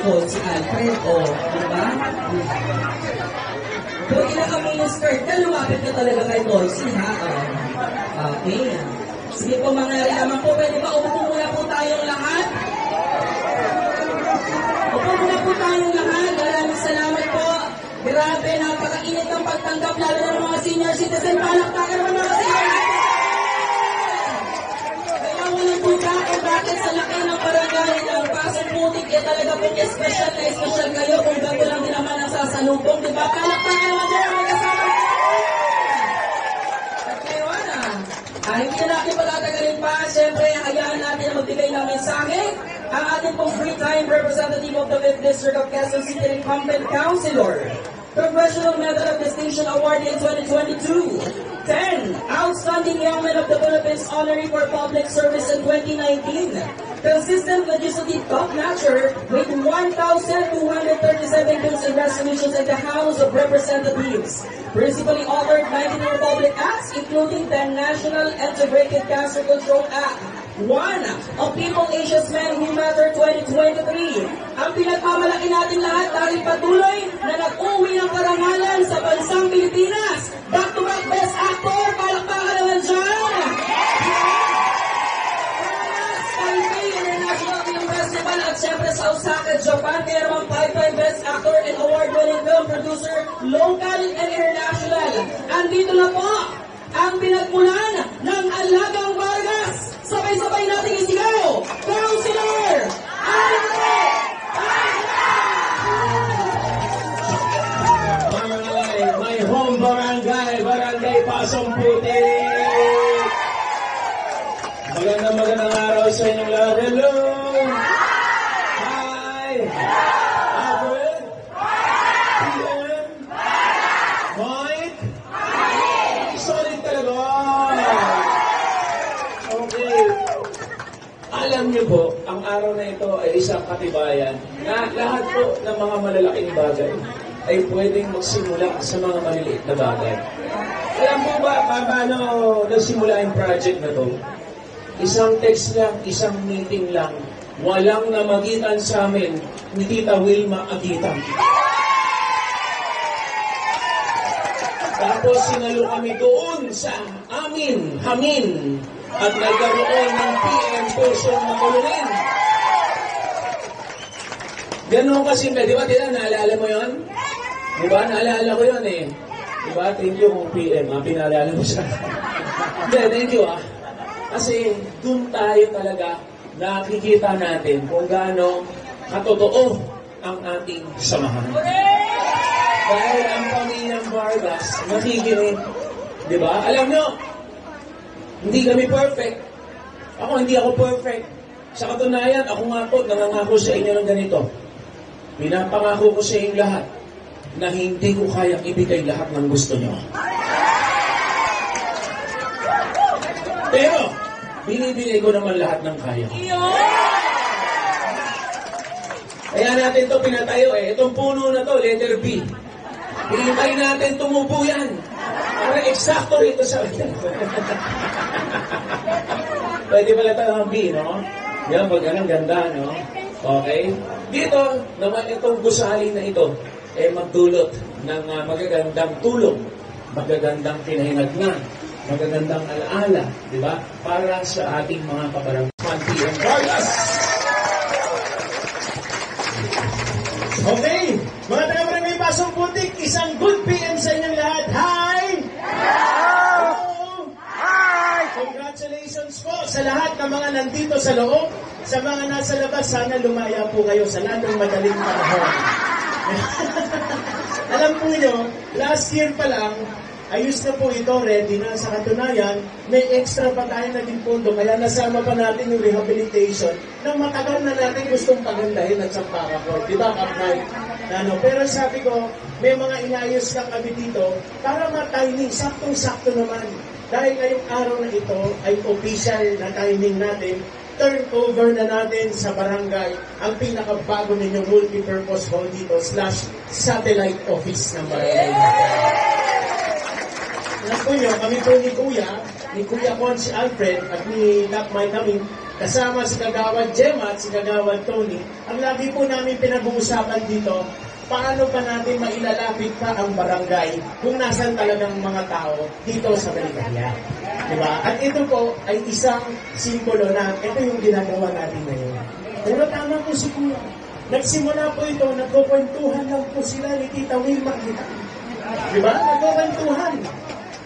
ko, si Alfred, o, di ba? Kung inaka-minister ka, lumapit ka talaga kay Boyce, ha? Okay. Sige po, mga naman po, pwede ba umupo muna po tayong lahat? Upo muna po tayong lahat. Maraming salamat po. Grabe, napakainit ng pagtanggap, lalo ng mga senior citizen. Palakpakan naman mga senior citizen! Kaya walang puta kung bakit sa laki ng barangay ng Pasong Putik, talaga po special na special kayo kung gago lang din naman ang sasalubong. Diba? Palakpakan naman dyan ang kasama ko! At ngayon, hindi na natin patatagalin pa. Siyempre, hayaan natin na magbigay ng mensahe ang ating pong free-time representative of the 5th District of Quezon City Incumbent Councilor, Congressional Medal of Distinction Award in 2022, 10 Outstanding Young Men of the Philippines Honorary for Public Service in 2019, consistent legislative top-notcher with 1,237 bills and resolutions in the House of Representatives, principally authored 19 Republic Acts, including the National Integrated Cancer Control Act, 1 of People Asia's Men Who Matter 2023. Ang pinagmamalaki natin lahat dahil patuloy na nag-uwi ng karangalan sa bansang Pilipinas. Back-to-back Best Actor, palakpakan naman dyan! Taipei International Film Festival at siyempre sa Osaka, Japan, kaya naman 5 Best Actor and Award-winning film producer, local and international. Andito na po ang pinagmulan ng Alagang Vargas. Sabay-sabay natin isigaw, Councilor Alfred! My home barangay, Barangay Pasong Putik. Magandang araw sa inyong lahat. Hello! Hi! Alfred? PM? Mike? Solid talaga! Okay. Alam niyo po, ang araw na ito ay isang katibayan na lahat po ng mga malalaking bagay ay pwedeng magsimula sa mga maliliit na bagay. Alam po ba paano nagsimula yung project na to? Isang text lang, isang meeting lang, walang namagitan sa amin ni Tita Wilma Agitan. Tapos sinalo kami doon sa hamin, at nagkaroon ng PM person na kulungin. Ganun kasi, di ba? Naalala mo yun? Di ba? Naalala ko yun eh. Di ba? Thank you kung PM, pinaalala mo siya. Hindi, thank you Kasi dun tayo talaga nakikita natin kung gaano katotoo ang ating samahan. Dahil ang pamilyang Vargas nakikinig. Di ba? Alam nyo, hindi kami perfect. Hindi ako perfect. Sa katunayan, ako nga po, nangangako sa inyo ng ganito. Pinapangako ko sa inyong lahat na hindi ko kayang ibigay lahat ng gusto nyo. Pero, binibigay ko naman lahat ng kaya ko. Kaya natin ito pinatayo Itong puno na to, letter B. Hinintay natin tumubo yan. Para eksakto rito sa Pwede pala tayo ang B, no? Yan, ang ganda, no? Okay? Dito, naman itong gusali na ito, magdulot ng magagandang tulong, magagandang kinahinatnan, magagandang alaala, di ba? Para sa ating mga kabarangay PM Vargas. Okay, mga taga-barangay Pasong Putik, isang good PM sa inyong lahat. Hi! Hello! Hi! Congratulations po sa lahat ng mga nandito sa loob. Sa mga nasa labas, sana lumaya po kayo sa lalong madaling panahon. Alam po nyo, last year pa lang, ayos na po ito, ready na. Sa katunayan, may extra pa tayo naging pondo, kaya nasama pa natin yung rehabilitation na matagal na natin gustong pagandahin at sampaka po. Diba, Kapnay? Pero sabi ko, may mga inayos lang kami dito para ma-timing, saktong-sakto naman. Dahil ngayong araw na ito ay official na timing natin, turnover na natin sa barangay ang pinakabago ninyong multi-purpose hall dito / satellite office ng barangay. Alam po nyo, kami po ni Kuya Consi Alfred at ni Doc Mike kami, kasama si Kagawad Gemma at si Kagawad Tony, ang lagi po namin pinag-uusapan dito, paano pa natin mailalapit pa ang barangay kung nasan talagang mga tao dito sa Balicaria. Diba? At ito po ay isang simbolo na ito yung ginagawa natin ngayon. Pero tama po si Kuya. Nagsimula po ito, nagkukwentuhan lang po sila ni Tita Wilma. Diba? Nagkukwentuhan.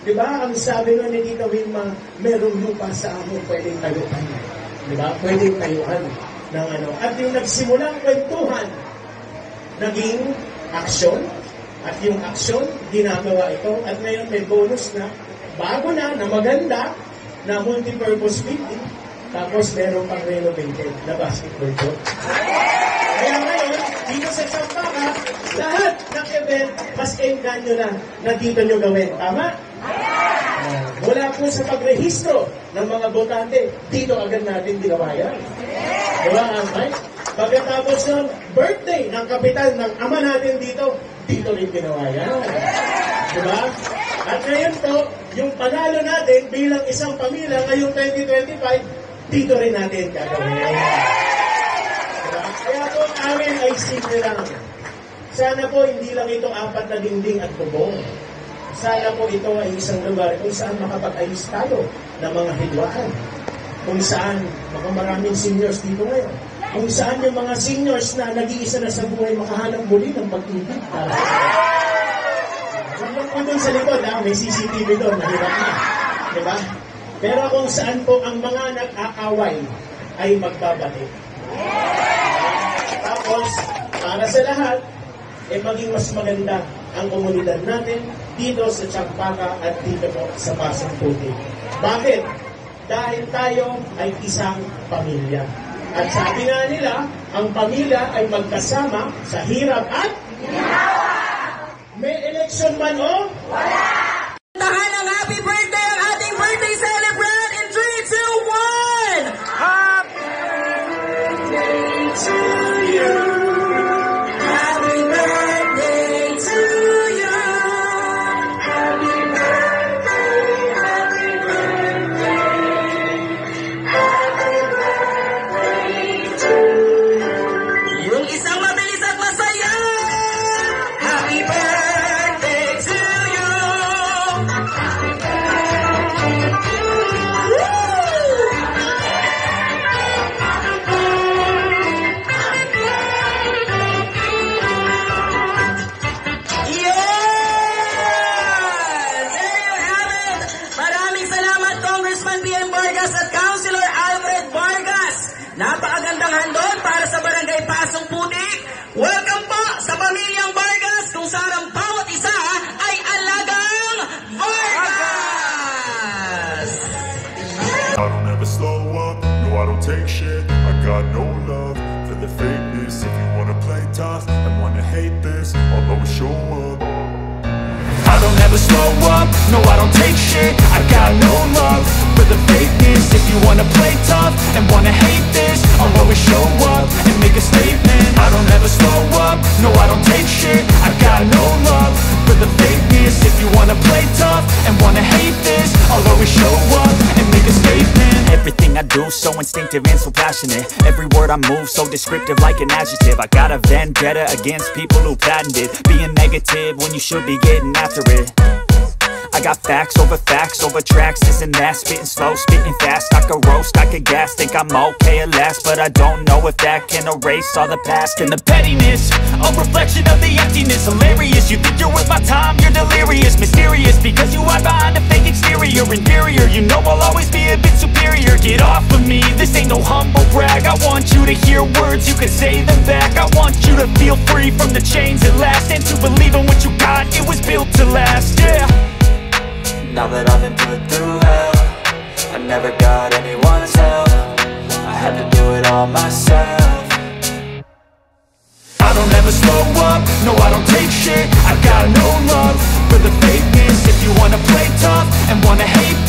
Diba? Ang sabi nun ni Tita Wilma, merong lupa sa amin pwedeng tayuan. Diba? Pwedeng tayuan ng ano. At yung nagsimulang kwentuhan, naging aksyon. At yung aksyon, ginagawa ito. At ngayon may bonus na, bago na maganda, na multi-purpose building. Tapos meron pang renovated na basketball court. Kaya ngayon, dito sa Champaka, lahat ng event, mas enganyo na dito nyo gawin. Tama? Wala po sa pagrehistro ng mga botante, dito agad natin ginawa yan. Diba, Mike? Pagkatapos ng birthday ng kapitan ng ama natin dito, dito rin ginawa yan. Diba? At ngayon po, yung panalo natin bilang isang pamilya ngayong 2025, dito rin natin gagawin. Diba? Kaya po amin ay simple lang. Sana po hindi lang ito 4 na dingding at bubong. Sana po ito ay isang lugar kung saan makapag-ayos tayo ng mga hidwaan. Kung saan maraming seniors dito ngayon. Kung saan yung mga seniors na nag-iisa na sa buhay makahanap muli ng pag-ibig. Huwag po doon sa likod, may CCTV doon, nahirap na. Diba? Pero kung saan po ang mga nag-aaway ay magbabalik. Tapos, para sa lahat, maging mas maganda ang komunidad natin dito sa Champaka at dito po sa Pasong Putik. Bakit? Dahil tayo ay isang pamilya. At sabi nga nila, ang pamilya ay magkasama sa hirap at ginawa. May election man o? Wala! Tahan ang happy birthday ang ating birthday celebrant in 3, 2, 1! Happy birthday to you! Happy birthday to you! Happy birthday, happy birthday! Happy birthday to you! Yung isang mabilis at masaya! Happy birthday to you! Napakagandang handog para sa Barangay Pasong Putik. Welcome po sa Pamilyang Vargas kung saan ang bawat isa ay alagang Vargas! I don't ever slow up, no I don't take shit. I got no love for the fakeness. If you wanna play tough and wanna hate this, I'll always show up. I don't ever slow up, no I don't take shit. I got no love for the fakeness. If you wanna play tough and wanna hate this, I'll always show up and make a statement. I don't ever slow up, no I don't take shit. I got no love for the fakeness. If you wanna play tough and wanna hate this, I'll always show up and make a statement. Everything I do so instinctive and so passionate. Every word I move so descriptive like an adjective. I got a vendetta against people who patented being negative when you should be getting after it. I got facts over tracks, this and that. Spitting slow, spitting fast. I could roast, I could gas. Think I'm okay at last, but I don't know if that can erase all the past. And the pettiness, a reflection of the emptiness. Hilarious, you think you're worth my time, you're delirious. Mysterious, because you hide behind a fake exterior. Inferior, you know I'll always be a bit superior. Get off of me, this ain't no humble brag. I want you to hear words, you can say them back. I want you to feel free from the chains at last, and to believe in what you got, it was built to last, yeah. Now that I've been put through hell, I never got anyone's help. I had to do it all myself. I don't ever slow up, no I don't take shit. I got no love for the fakeness. If you wanna play tough and wanna hate